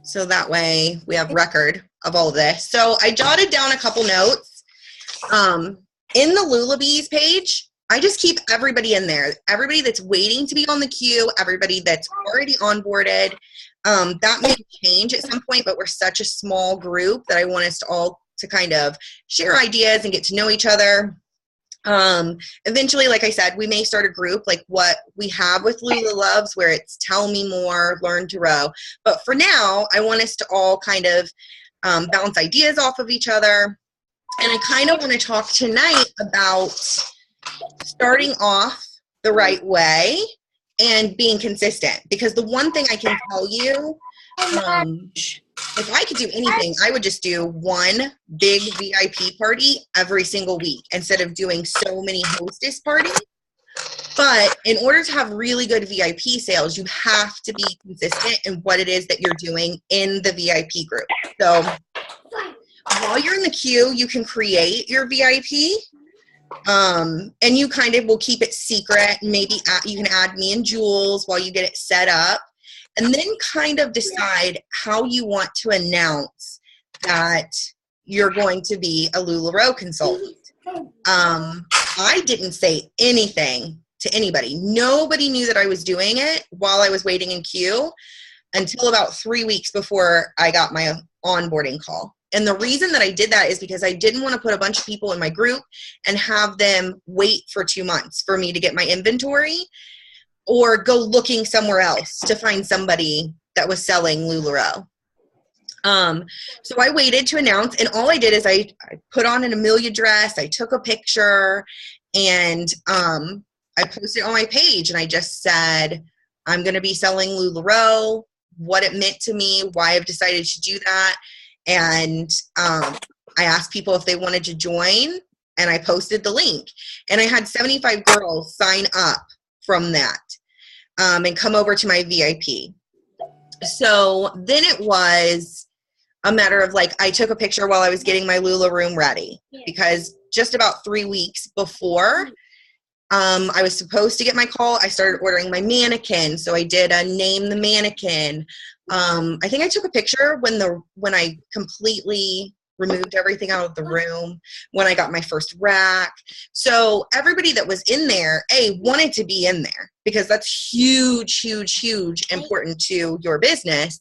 So that way we have record of all of this. So I jotted down a couple notes. In the Lulabees page, I just keep everybody in there. Everybody that's waiting to be on the queue, everybody that's already onboarded. That may change at some point, but we're such a small group that I want us to all to kind of share ideas and get to know each other. Eventually, like I said, we may start a group like what we have with Lula Loves, where it's tell me more, learn to row. But for now, I want us to all kind of bounce ideas off of each other. And I kind of want to talk tonight about starting off the right way and being consistent. Because the one thing I can tell you, if I could do anything, I would just do one big VIP party every single week instead of doing so many hostess parties. But in order to have really good VIP sales, you have to be consistent in what it is that you're doing in the VIP group. So while you're in the queue, you can create your VIP. And you kind of will keep it secret. Maybe you can add me and Jules while you get it set up. And then kind of decide how you want to announce that you're going to be a LuLaRoe consultant. I didn't say anything to anybody. Nobody knew that I was doing it while I was waiting in queue until about 3 weeks before I got my onboarding call. And the reason that I did that is because I didn't want to put a bunch of people in my group and have them wait for 2 months for me to get my inventory, or go looking somewhere else to find somebody that was selling LuLaRoe. So I waited to announce, and all I did is I put on an Amelia dress, I took a picture, and I posted it on my page, and I just said, I'm going to be selling LuLaRoe, what it meant to me, why I've decided to do that, and I asked people if they wanted to join, and I posted the link. And I had 75 girls sign up from that and come over to my VIP. So then it was a matter of like, I took a picture while I was getting my Lula room ready, because just about 3 weeks before I was supposed to get my call, I started ordering my mannequin. So I did a name the mannequin. I think I took a picture when I completely removed everything out of the room, when I got my first rack. So everybody that was in there, wanted to be in there, because that's huge, huge, huge important to your business.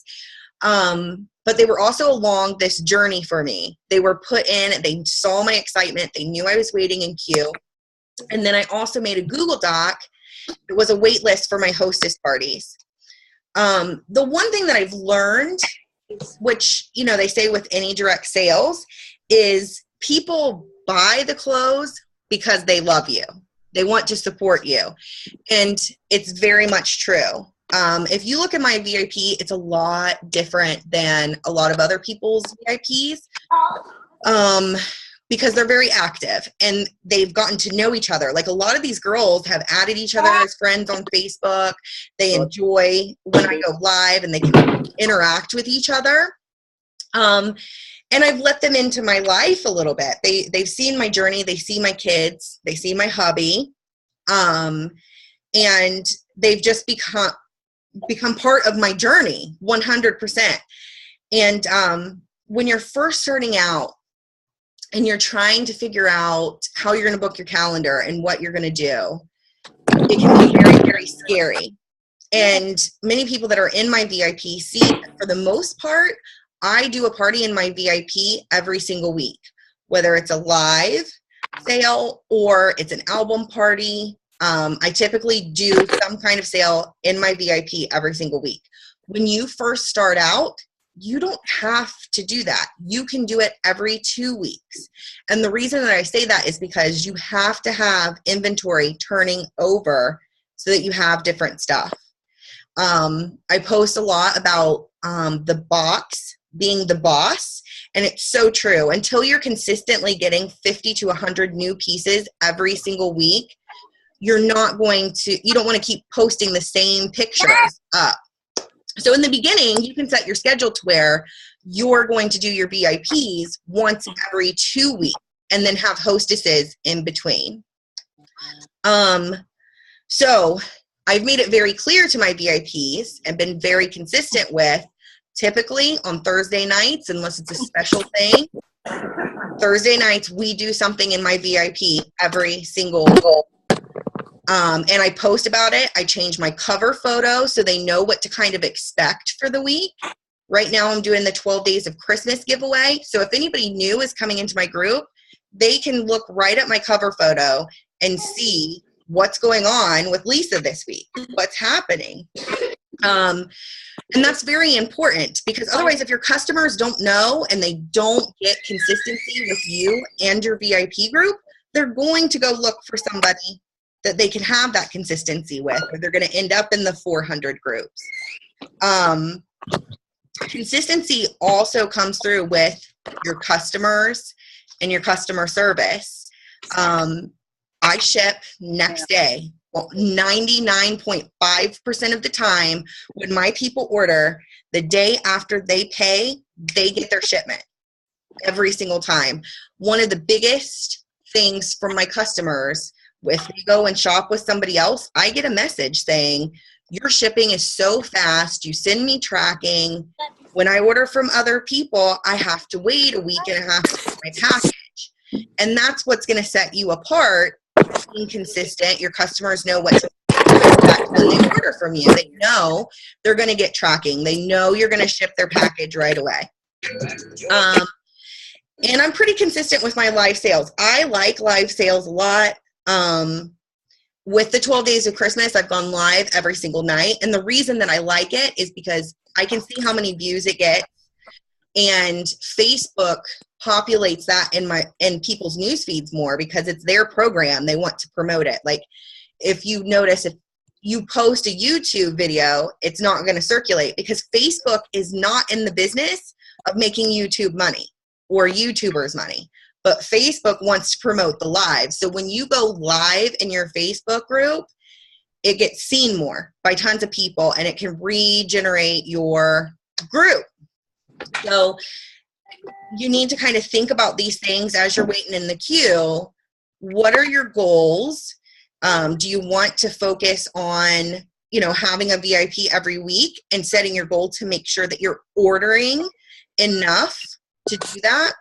But they were also along this journey for me. They were put in, they saw my excitement, they knew I was waiting in queue. And then I also made a Google Doc. It was a wait list for my hostess parties. The one thing that I've learned, which, they say with any direct sales, is people buy the clothes because they love you. They want to support you. And it's very much true. If you look at my VIP, it's a lot different than a lot of other people's VIPs. Because they're very active and they've gotten to know each other. Like, a lot of these girls have added each other as friends on Facebook. They enjoy when I go live and they can interact with each other. And I've let them into my life a little bit. They've seen my journey. They see my kids. They see my hubby. And they've just become part of my journey 100%. And when you're first starting out, and you're trying to figure out how you're going to book your calendar and what you're going to do, it can be very, very scary. And many people that are in my VIP see that for the most part, I do a party in my VIP every single week, whether it's a live sale or it's an album party. I typically do some kind of sale in my VIP every single week. When you first start out, you don't have to do that. You can do it every 2 weeks. And the reason that I say that is because you have to have inventory turning over so that you have different stuff. I post a lot about the box being the boss, and it's so true. Until you're consistently getting 50 to 100 new pieces every single week, you don't want to keep posting the same pictures up. So in the beginning, you can set your schedule to where you're going to do your VIPs once every 2 weeks and then have hostesses in between. So I've made it very clear to my VIPs and been very consistent with typically on Thursday nights, unless it's a special thing. Thursday nights, we do something in my VIP every single and I post about it. I change my cover photo so they know what to kind of expect for the week. Right now, I'm doing the 12 Days of Christmas giveaway. So if anybody new is coming into my group, they can look right at my cover photo and see what's going on with Lisa this week, what's happening. And that's very important, because otherwise, if your customers don't know and they don't get consistency with you and your VIP group, they're going to go look for somebody that they can have that consistency with, or they're going to end up in the 400 groups. Consistency also comes through with your customers and your customer service. I ship next day. Well, 99.5% of the time, when my people order, the day after they pay, they get their shipment every single time. One of the biggest things from my customers, if they go and shop with somebody else, I get a message saying, your shipping is so fast, you send me tracking. When I order from other people, I have to wait a week and a half to get my package. And that's what's going to set you apart. Being consistent, your customers know what to expect when they order from you. They know they're going to get tracking. They know you're going to ship their package right away. And I'm pretty consistent with my live sales. I like live sales a lot. With the 12 Days of Christmas, I've gone live every single night. And the reason that I like it is because I can see how many views it gets. And Facebook populates that in people's news feeds more, because it's their program. They want to promote it. Like, if you notice, if you post a YouTube video, it's not going to circulate, because Facebook is not in the business of making YouTube money or YouTubers money. But Facebook wants to promote the live. So when you go live in your Facebook group, it gets seen more by tons of people, and it can regenerate your group. So you need to kind of think about these things as you're waiting in the queue. What are your goals? Do you want to focus on, having a VIP every week and setting your goal to make sure that you're ordering enough to do that?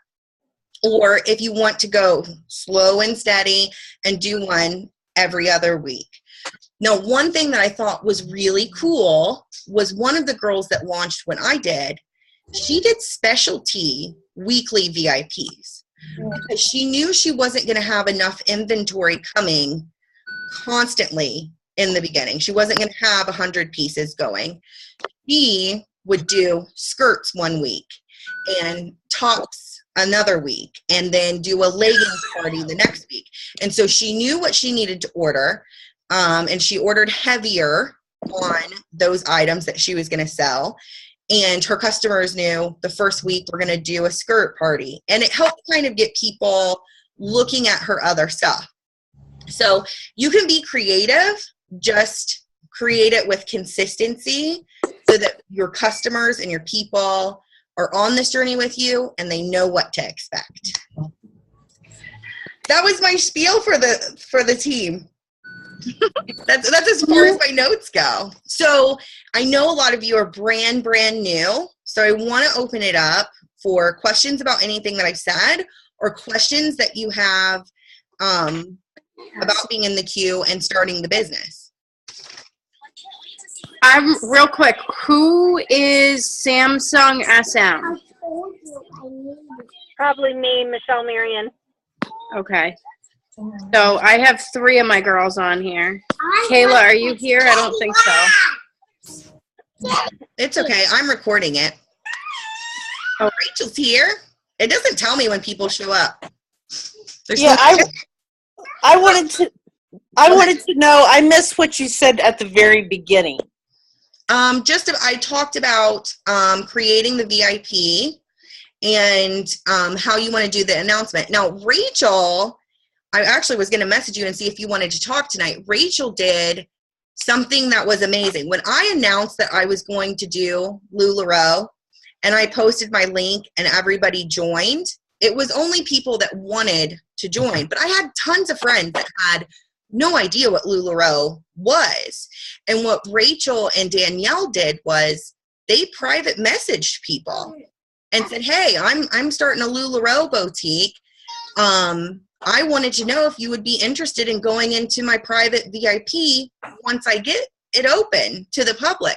Or if you want to go slow and steady and do one every other week. Now, one thing that I thought was really cool was one of the girls that launched when I did, she did specialty weekly VIPs, because she knew she wasn't going to have enough inventory coming constantly in the beginning. She wasn't going to have 100 pieces going. She would do skirts one week and tops another week, and then do a leggings party the next week. And so she knew what she needed to order, and she ordered heavier on those items that she was going to sell. And her customers knew the first week we're going to do a skirt party. And it helped kind of get people looking at her other stuff. So you can be creative, just create it with consistency so that your customers and your people are on this journey with you and they know what to expect. That was my spiel for the team. That's as far as my notes go. So I know a lot of you are brand new. So I want to open it up for questions about anything that I've said, or questions that you have about being in the queue and starting the business. Real quick, who is Samsung SM? Probably me, Michelle Marion. Okay. So I have 3 of my girls on here. Kayla, are you here? I don't think so. It's okay. I'm recording it. Oh, Rachel's here. It doesn't tell me when people show up. I wanted to know, I missed what you said at the very beginning. I talked about creating the VIP and how you want to do the announcement. Now, Rachel, I actually was going to message you and see if you wanted to talk tonight. Rachel did something that was amazing. When I announced that I was going to do LuLaRoe and I posted my link and everybody joined, it was only people that wanted to join. But I had tons of friends that had no idea what LuLaRoe was. And what Rachel and Danielle did was they private messaged people and said, hey, I'm starting a LuLaRoe boutique. I wanted to know if you would be interested in going into my private VIP once I get it open to the public.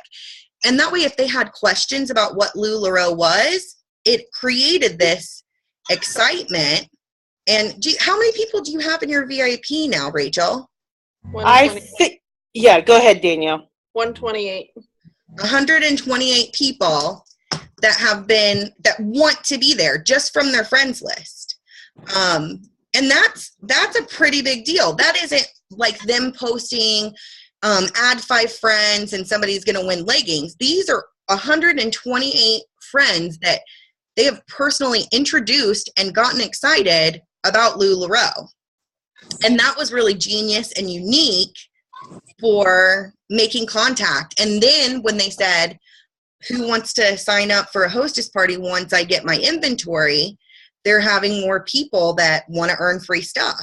And that way, if they had questions about what LuLaRoe was, it created this excitement. And how many people do you have in your VIP now, Rachel? I think, yeah, go ahead, Danielle. 128. 128 people that want to be there just from their friends list. And that's a pretty big deal. That isn't like them posting, add 5 friends and somebody's going to win leggings. These are 128 friends that they have personally introduced and gotten excited about LuLaRoe. And that was really genius and unique for making contact. And then when they said, who wants to sign up for a hostess party once I get my inventory, they're having more people that want to earn free stuff.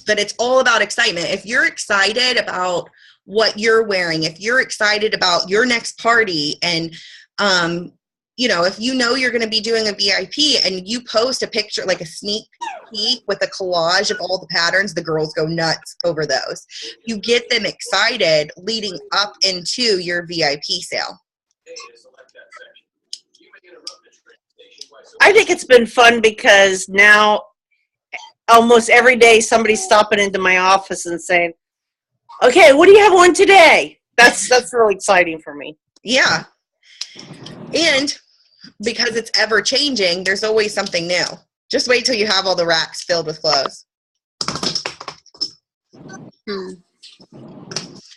But it's all about excitement. If you're excited about what you're wearing, if you're excited about your next party, and if you know you're going to be doing a VIP and you post a picture, like a sneak peek with a collage of all the patterns, the girls go nuts over those. You get them excited leading up into your VIP sale. I think it's been fun because now almost every day somebody's stopping into my office and saying, okay, what do you have on today? That's really exciting for me. Yeah. And because it's ever changing, there's always something new. Just wait till you have all the racks filled with clothes.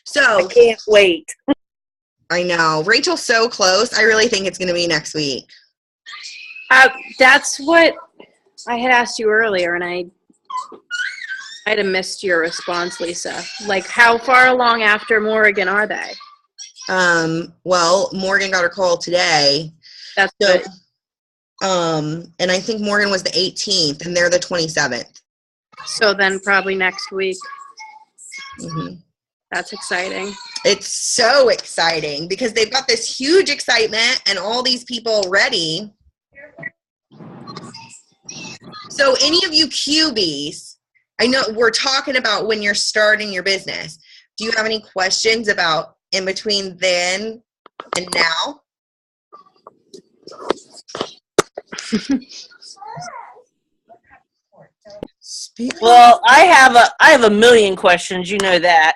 So I can't wait. I know. Rachel's so close. I really think it's going to be next week. That's what I had asked you earlier, and I might have missed your response, Lisa. Like, how far along after Morgan are they? Well, Morgan got her call today. That's So, good. and I think Morgan was the 18th, and they're the 27th. So then probably next week. Mm-hmm. That's exciting. It's so exciting because they've got this huge excitement and all these people ready. So any of you QBs, I know we're talking about when you're starting your business. Do you have any questions about in between then and now? Well, I have a million questions, you know that.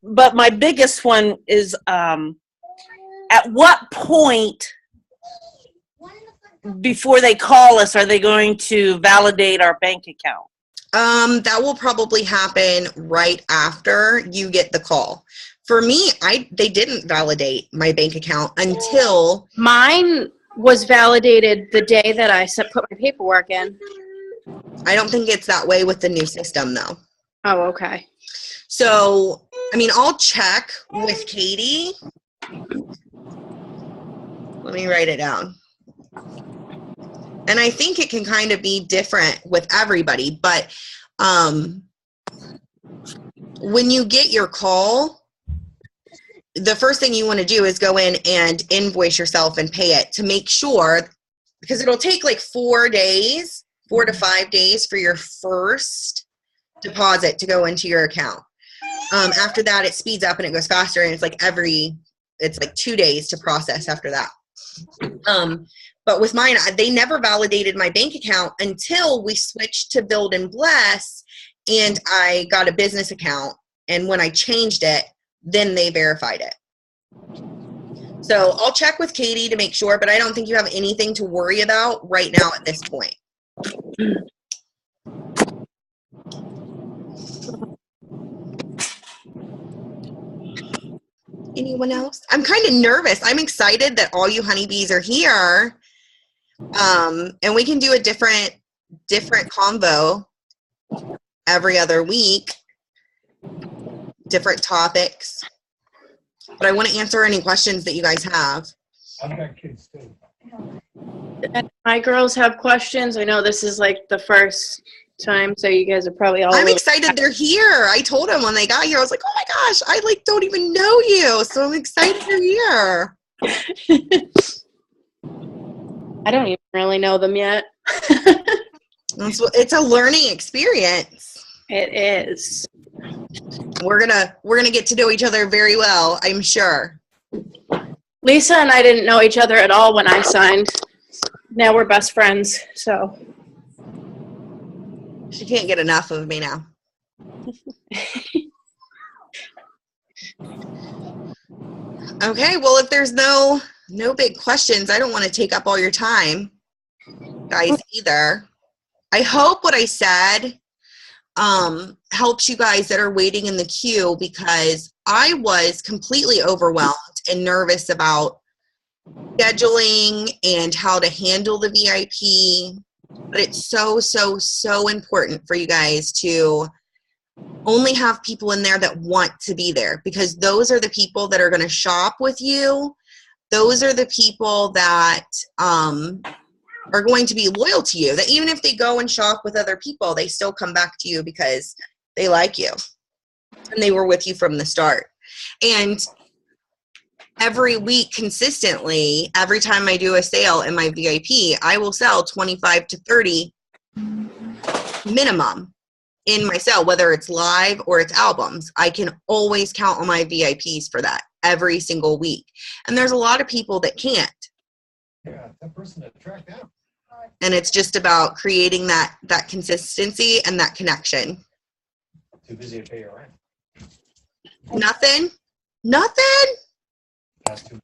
But my biggest one is at what point before they call us are they going to validate our bank account? That will probably happen right after you get the call. For me, they didn't validate my bank account until Mine was validated the day that I put my paperwork in. I don't think it's that way with the new system though. Oh, okay. So, I mean, I'll check with Katie. Let me write it down. And I think it can kind of be different with everybody, but when you get your call, the first thing you want to do is go in and invoice yourself and pay it to make sure, because it'll take like 4 days, 4 to 5 days for your first deposit to go into your account. After that, it speeds up and it goes faster, and it's like 2 days to process after that. But with mine, they never validated my bank account until we switched to Build and Bless, and I got a business account. And when I changed it, then they verified it. So I'll check with Katie to make sure, but I don't think you have anything to worry about right now at this point. Anyone else? I'm kind of nervous. I'm excited that all you honeybees are here. And we can do a different convo every other week, different topics. But I want to answer any questions that you guys have. I've got kids too. My girls have questions. I know this is like the first time, so you guys are probably all. I'm excited they're here. I told them when they got here, I was like, oh my gosh, I like don't even know you, so I'm excited they're here. I don't even really know them yet. It's a learning experience. It is. We're gonna get to know each other very well, I'm sure. Lisa and I didn't know each other at all when I signed. Now we're best friends, so. She can't get enough of me now. Okay, well, if there's no big questions, I don't want to take up all your time, guys, either. I hope what I said helps you guys that are waiting in the queue, because I was completely overwhelmed and nervous about scheduling and how to handle the VIP. But it's so, so, so important for you guys to only have people in there that want to be there, because those are the people that are going to shop with you. Those are the people that are going to be loyal to you, that even if they go and shop with other people, they still come back to you because they like you and they were with you from the start. And every week consistently, every time I do a sale in my VIP, I will sell 25 to 30 minimum in my sale, whether it's live or it's albums. I can always count on my VIPs for that every single week. And there's a lot of people that can't. Yeah, that person to track down. And it's just about creating that consistency and that connection. Too busy to pay your rent. Nothing? That's too.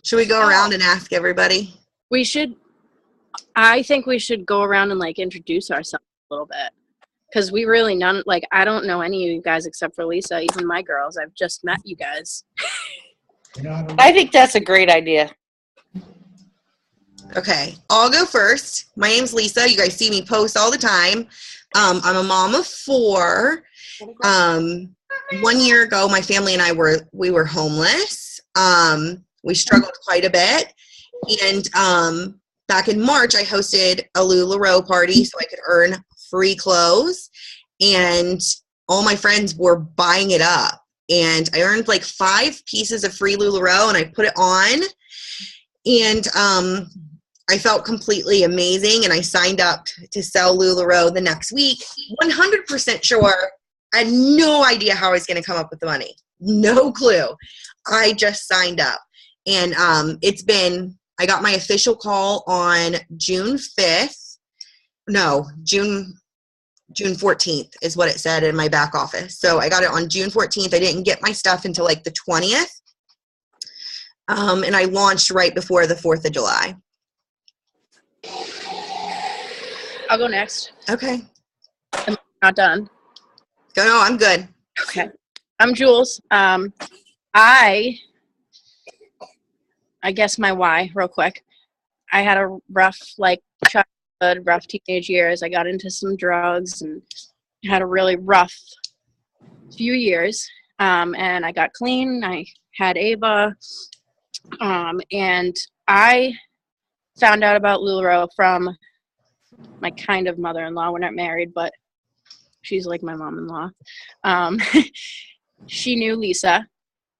Should we go around and ask everybody? We should. I think we should go around and like introduce ourselves a little bit, because we really I don't know any of you guys except for Lisa. Even my girls, I've just met you guys. I think that's a great idea. Okay, I'll go first. My name's Lisa. You guys see me post all the time. I'm a mom of 4. 1 year ago, my family and I were homeless. We struggled quite a bit. And back in March, I hosted a LuLaRoe party so I could earn free clothes. And all my friends were buying it up. And I earned like 5 pieces of free LuLaRoe, and I put it on. And I felt completely amazing, and I signed up to sell LuLaRoe the next week. 100% sure. I had no idea how I was going to come up with the money. No clue. I just signed up. And I got my official call on June 5th. No, June 14th is what it said in my back office. So I got it on June 14th. I didn't get my stuff until like the 20th. And I launched right before the 4th of July. I'll go next. Okay. I'm not done. No, I'm good. Okay. I'm Jules. I guess my why, real quick. I had a rough, childhood, rough teenage years. I got into some drugs and had a really rough few years. And I got clean. I had Ava. And I found out about LuLaRoe from my kind of mother-in-law. We're not married, but she's like my mom-in-law. She knew Lisa,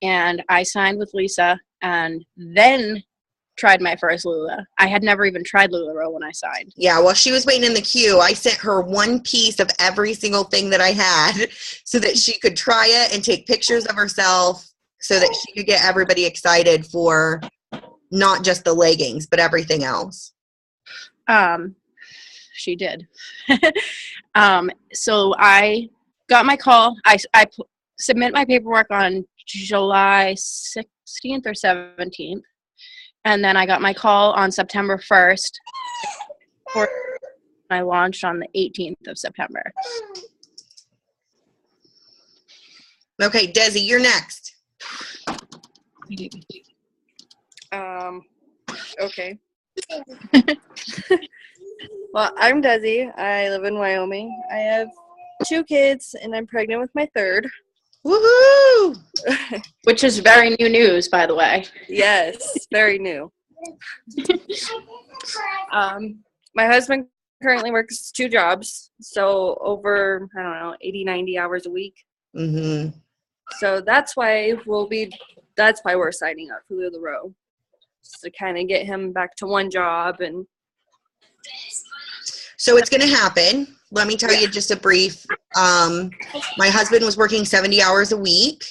and I signed with Lisa, and then tried my first Lula. I had never even tried LuLaRoe when I signed. Yeah, while she was waiting in the queue, I sent her 1 piece of every single thing that I had so that she could try it and take pictures of herself so that she could get everybody excited for not just the leggings, but everything else. She did. So I got my call. I submit my paperwork on July 16th or 17th. And then I got my call on September 1st. I launched on the 18th of September. Okay, Desi, you're next. Okay. Well, I'm Desi. I live in Wyoming. I have 2 kids, and I'm pregnant with my 3rd. Woohoo! Which is very new news, by the way. Yes, very new. my husband currently works 2 jobs, so over, I don't know, 80, 90 hours a week. Hmm. So that's why we're signing up for LuLaRoe, just to kind of get him back to one job. And So it's going to happen. Let me tell you just a brief. My husband was working 70 hours a week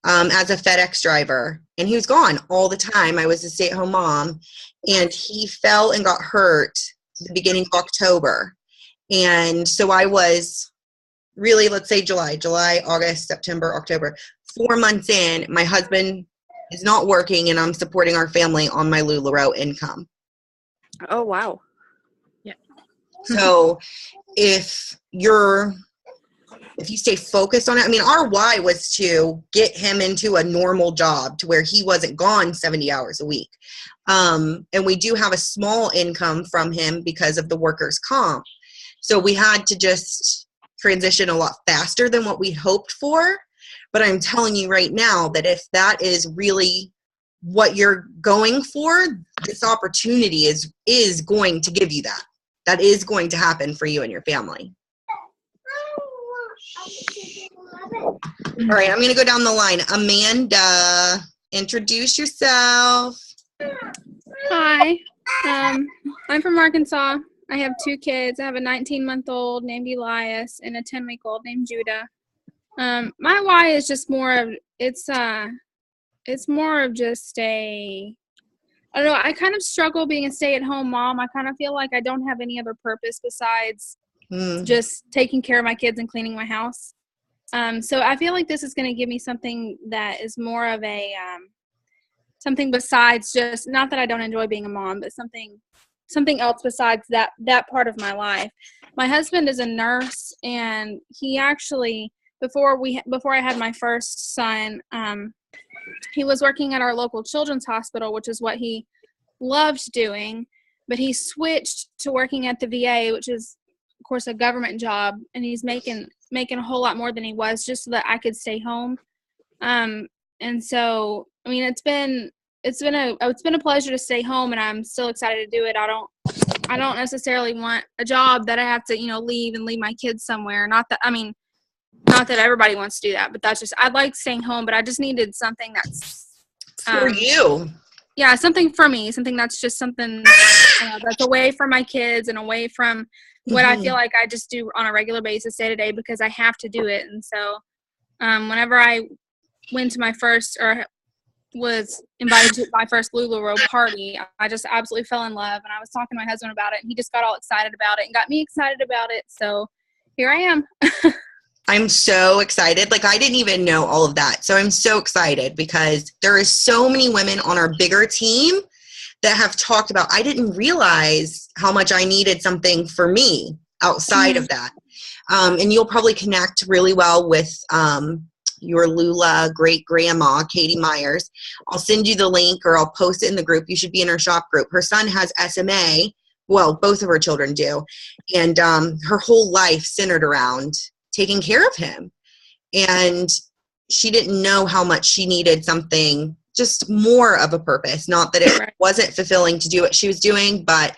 as a FedEx driver, and he was gone all the time. I was a stay-at-home mom, and he fell and got hurt at the beginning of October. And so I was really, let's say July, August, September, October, 4 months in, my husband is not working, and I'm supporting our family on my LuLaRoe income. oh wow, So if you stay focused on it, I mean, our why was to get him into a normal job to where he wasn't gone 70 hours a week. And we do have a small income from him because of the workers' comp. So we had to just transition a lot faster than what we hoped for. But I'm telling you right now that if that is really what you're going for, this opportunity is going to give you that. That is going to happen for you and your family. All right, I'm going to go down the line. Amanda, introduce yourself. Hi, I'm from Arkansas. I have 2 kids. I have a 19-month-old named Elias and a 10-week-old named Judah. My why is just more of it's more of just I don't know. I kind of struggle being a stay-at-home mom. I kind of feel like I don't have any other purpose besides just taking care of my kids and cleaning my house. So I feel like this is going to give me something that is more of a something besides just, not that I don't enjoy being a mom, but something else besides that part of my life. My husband is a nurse, and he actually before I had my first son, he was working at our local children's hospital, which is what he loved doing, but he switched to working at the VA, which is of course a government job, and he's making a whole lot more than he was, just so that I could stay home. And so, I mean, it's been a pleasure to stay home, and I'm still excited to do it. I don't necessarily want a job that I have to, leave my kids somewhere. Not that everybody wants to do that, but that's just, I like staying home, but I just needed something that's for you. Yeah, something for me, something that's just something that's away from my kids and away from what I feel like I just do on a regular basis day to day, because I have to do it. And so whenever I went to my first, or was invited to my first LuLaRoe party, I just absolutely fell in love, and I was talking to my husband about it, and he just got all excited about it and got me excited about it. So here I am. I'm so excited. Like, I didn't even know all of that. So I'm so excited because there is so many women on our bigger team that have talked about, I didn't realize how much I needed something for me outside of that. And you'll probably connect really well with your Lula great grandma, Katie Myers. I'll send you the link, or I'll post it in the group. You should be in her shop group. Her son has SMA. Well, both of her children do. And her whole life centered around taking care of him. And she didn't know how much she needed something, just more of a purpose. Not that it wasn't fulfilling to do what she was doing, but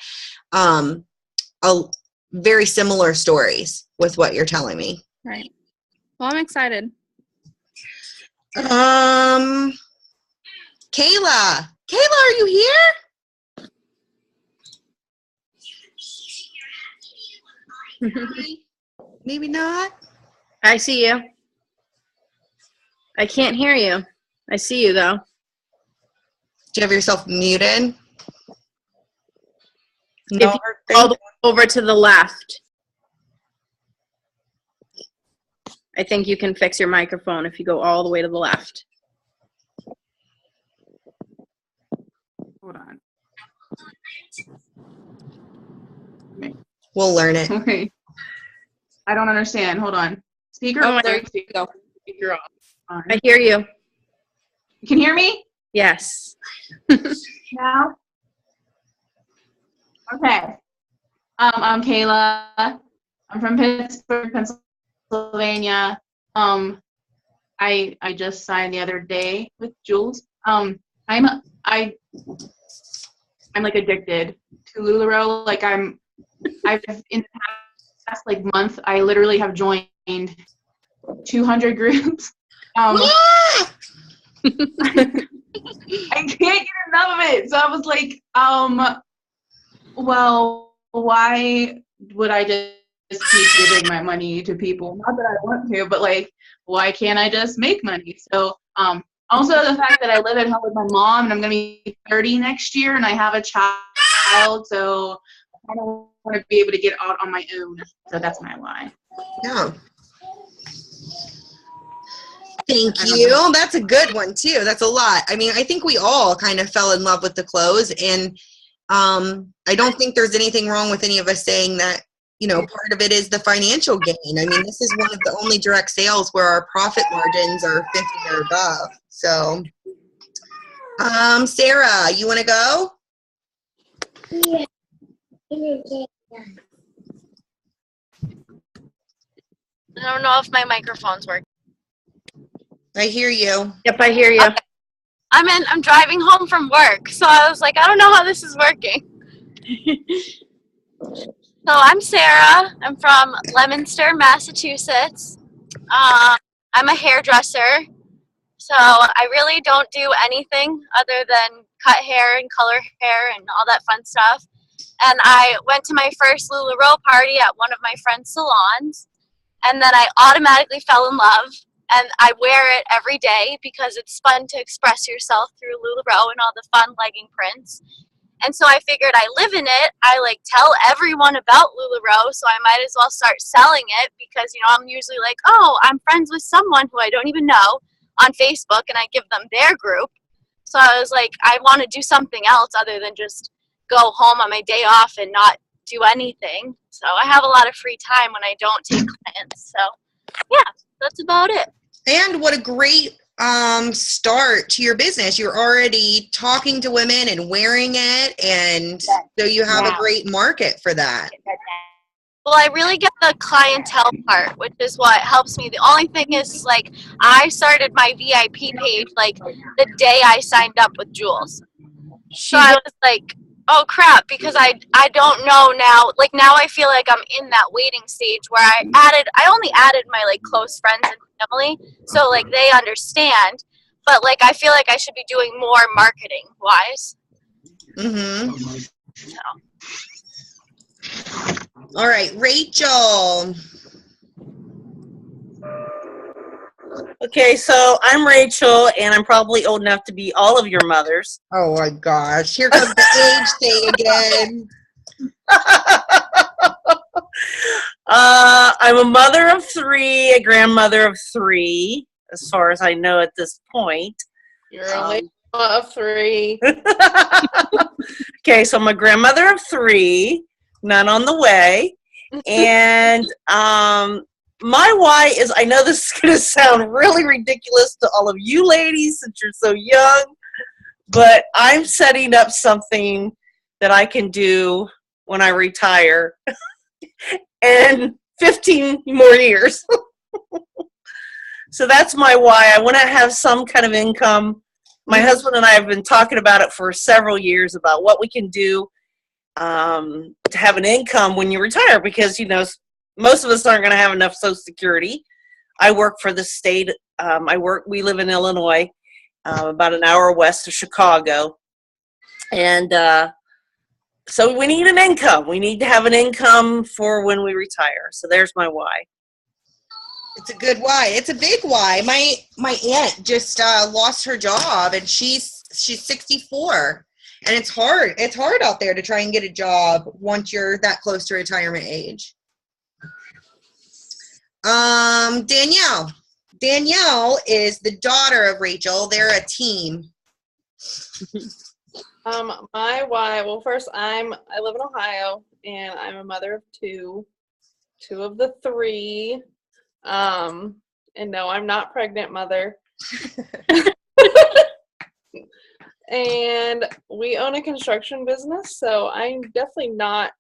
very similar stories with what you're telling me. Right. Well, I'm excited. Kayla, are you here? Maybe not. I see you. I can't hear you. I see you, though. Do you have yourself muted? If you all the way over to the left, I think you can fix your microphone if you go all the way to the left. Hold on. We'll learn it. Okay. I don't understand. Hold on. Speaker. Oh, there there you go. Speaker off. I hear you. You can hear me Yes. now? Okay. I'm Kayla. I'm from Pittsburgh, Pennsylvania. I just signed the other day with Jules. I'm like addicted to LuLaRoe. Like, I'm I've in the past like month, I literally have joined 200 groups. Ah! I can't get enough of it. So I was like, well, why would I just keep giving my money to people? Not that I want to, but like, why can't I just make money? So, also the fact that I live at home with my mom and I'm gonna be 30 next year and I have a child, so I don't want to be able to get out on my own. So that's my why. Yeah. Thank you. That's a good one too. That's a lot. I mean, I think we all kind of fell in love with the clothes, and I don't think there's anything wrong with any of us saying that, you know, part of it is the financial gain. I mean, this is one of the only direct sales where our profit margins are 50 or above. So, Sarah, you want to go? Yeah. I don't know if my microphone's working. I hear you. Yep, I hear you. Okay. I'm driving home from work, so I was like, I don't know how this is working. So I'm Sarah. I'm from Leominster, Massachusetts. I'm a hairdresser, so I really don't do anything other than cut hair and color hair and all that fun stuff. And I went to my first LuLaRoe party at one of my friend's salons, and then I automatically fell in love. And I wear it every day because it's fun to express yourself through LuLaRoe and all the fun legging prints. And so I figured I live in it. I like tell everyone about LuLaRoe, so I might as well start selling it because, you know, I'm usually like, oh, I'm friends with someone who I don't even know on Facebook, and I give them their group. So I was like, I want to do something else other than just go home on my day off and not do anything. So I have a lot of free time when I don't take clients. So yeah, that's about it. And what a great start to your business. You're already talking to women and wearing it, and so you have a great market for that. Well, I really get the clientele part, which is what helps me. The only thing is, like, I started my VIP page, like, the day I signed up with Jules. So I was like, oh, crap, because I don't know now. Like, now I feel like I'm in that waiting stage where I only added my, like, close friends and family, so, like, they understand. But, like, I feel like I should be doing more marketing-wise. Mm-hmm. So. All right, Rachel. Okay, so I'm Rachel, and I'm probably old enough to be all of your mothers. Oh my gosh, here comes the age thing again. I'm a mother of 3, a grandmother of 3, as far as I know at this point. You're only of 3. Okay, so I'm a grandmother of 3, none on the way, and my why is, I know this is going to sound really ridiculous to all of you ladies since you're so young, but I'm setting up something that I can do when I retire in 15 more years. So that's my why. I want to have some kind of income. My husband and I have been talking about it for several years about what we can do to have an income when you retire, because, you know, most of us aren't going to have enough Social Security. I work for the state. We live in Illinois, about an hour west of Chicago. And so we need an income. We need to have an income for when we retire. So there's my why. It's a good why. It's a big why. My aunt just lost her job, and she's 64. And it's hard. It's hard out there to try and get a job once you're that close to retirement age. Danielle. Danielle is the daughter of Rachel. They're a team. My why, well, first, I live in Ohio, and I'm a mother of 2 of the 3. And no, I'm not pregnant mother. And we own a construction business, so I'm definitely not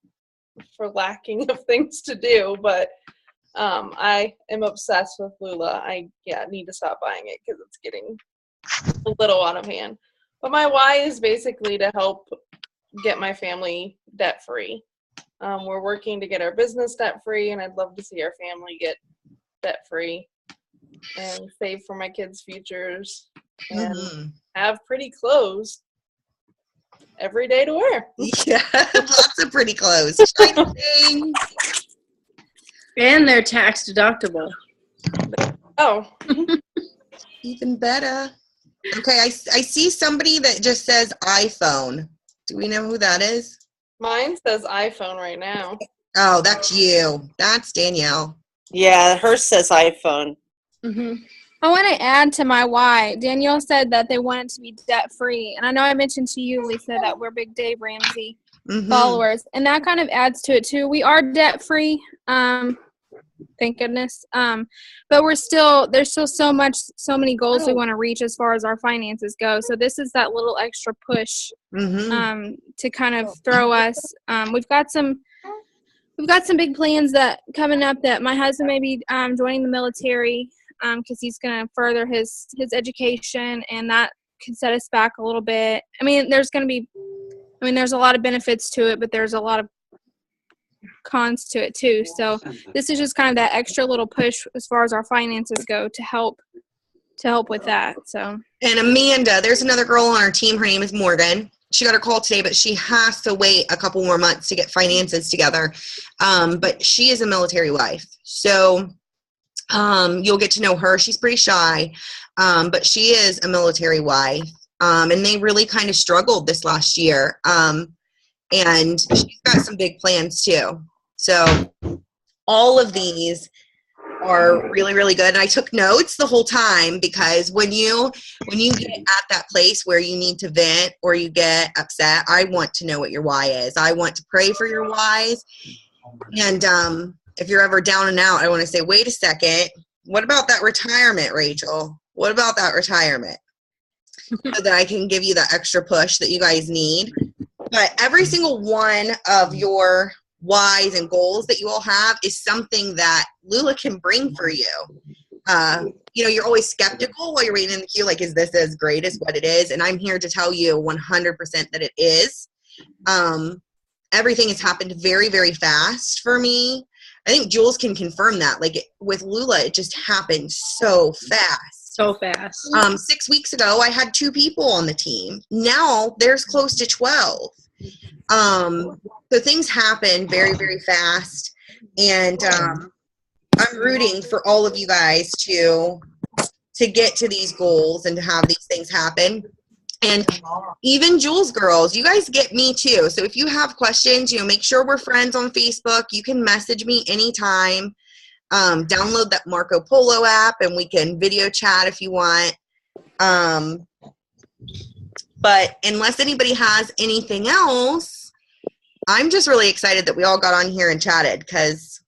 for lacking of things to do, but I am obsessed with Lula. I need to stop buying it because it's getting a little out of hand. But my why is basically to help get my family debt free. We're working to get our business debt free, and I'd love to see our family get debt free and save for my kids' futures and Mhm. have pretty clothes every day to wear. Yeah, lots of pretty clothes. Shiny things. And they're tax deductible. Oh, Even better. Okay, I see somebody that just says iPhone. Do we know who that is? mine says iPhone right now. Oh, that's you. That's Danielle. Yeah, hers says iPhone. I want to add to my why. Danielle said that they wanted to be debt free, and I know I mentioned to you, Lisa, that we're big Dave Ramsey Mhm. followers, and that kind of adds to it too. We are debt free, thank goodness. But there's still so many goals we want to reach as far as our finances go. So this is that little extra push Mhm. to kind of throw us. We've got some big plans that coming up that my husband may be joining the military because he's going to further his education, and that can set us back a little bit. There's a lot of benefits to it, but there's a lot of cons to it too. So this is just kind of that extra little push as far as our finances go to help with that. So, And Amanda, there's another girl on our team. Her name is Morgan. She got her call today, but she has to wait a couple more months to get finances together. But she is a military wife. So you'll get to know her. She's pretty shy, but she is a military wife. And they really kind of struggled this last year. And she's got some big plans too. So all of these are really, really good. And I took notes the whole time because when you get at that place where you need to vent or you get upset, I want to know what your why is. I want to pray for your whys. And if you're ever down and out, I want to say, wait a second, what about that retirement, Rachel? What about that retirement? So that I can give you that extra push that you guys need. But every single one of your whys and goals that you all have is something that Lula can bring for you. You're always skeptical while you're waiting in the queue, like, is this as great as what it is? And I'm here to tell you 100% that it is. Everything has happened very, very fast for me. I think Jules can confirm that. Like, with Lula, it just happened so fast. So fast. 6 weeks ago, I had 2 people on the team. Now there's close to 12. So things happen very, very fast. And I'm rooting for all of you guys to get to these goals and to have these things happen. And even Jules girls, you guys get me too. So if you have questions, make sure we're friends on Facebook. You can message me anytime. Download that Marco Polo app and we can video chat if you want. But unless anybody has anything else, I'm just really excited that we all got on here and chatted because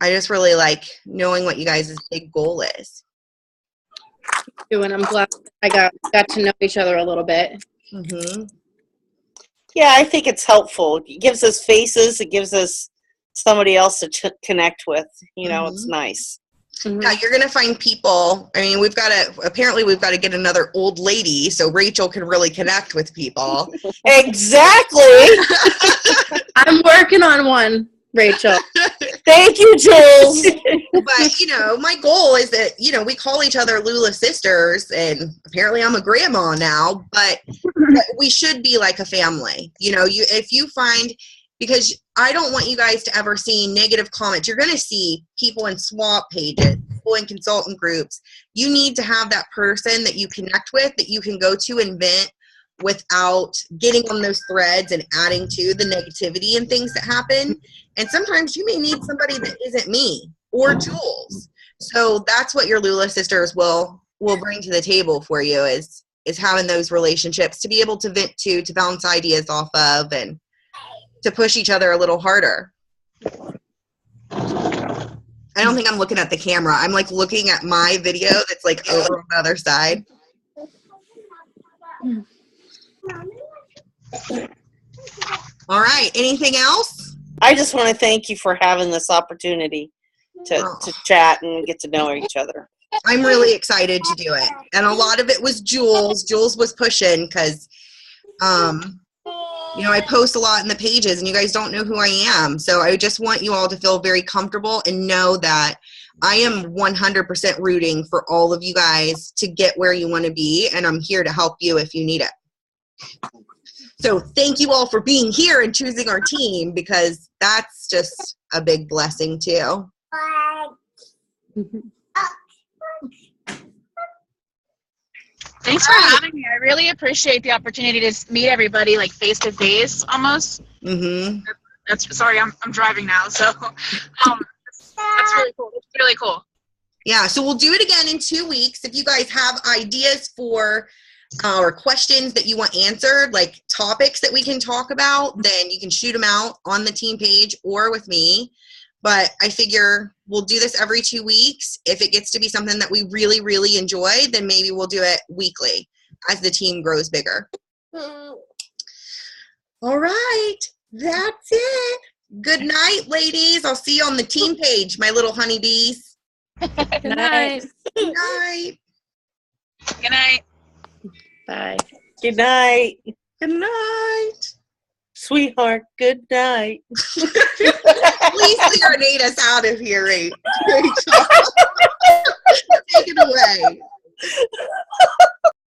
I just really like knowing what you guys' big goal is. And I'm glad I got to know each other a little bit. Mm-hmm. Yeah, I think it's helpful. It gives us faces. It gives us somebody else to connect with. It's nice. Yeah, you're going to find people. We've got to get another old lady so Rachel can really connect with people. Exactly. I'm working on one, Rachel. Thank you, Jules. But, my goal is that, we call each other Lula sisters, and apparently I'm a grandma now, but we should be like a family. If you find, because I don't want you guys to ever see negative comments. You're going to see people in swap pages, people in consultant groups. You need to have that person that you connect with, that you can go to and vent without getting on those threads and adding to the negativity and things that happen. And sometimes you may need somebody that isn't me or Jules. So that's what your Lula sisters will bring to the table for you is having those relationships to be able to vent to bounce ideas off of and to push each other a little harder. I don't think I'm looking at the camera. I'm like looking at my video that's like over on the other side. All right. Anything else? I just want to thank you for having this opportunity to chat and get to know each other. I'm really excited to do it. And a lot of it was Jules. Jules was pushing because You know, I post a lot in the pages and you guys don't know who I am. So I just want you all to feel very comfortable and know that I am 100% rooting for all of you guys to get where you want to be, and I'm here to help you if you need it. So thank you all for being here and choosing our team, because that's just a big blessing too. Thanks for having me. I really appreciate the opportunity to meet everybody like face to face almost. Mm-hmm. That's sorry, I'm driving now, so that's really cool. It's really cool. Yeah, so we'll do it again in 2 weeks. If you guys have ideas for or questions that you want answered, like topics that we can talk about, then you can shoot them out on the team page or with me. But I figure we'll do this every 2 weeks. If it gets to be something that we really, really enjoy, then maybe we'll do it weekly as the team grows bigger. All right, that's it. Good night, ladies. I'll see you on the team page, my little honeybees. Good night. Good night. Good night. Bye. Good night. Good night. Sweetheart, good night. Please serenade us out of here, Rachel. Take it away.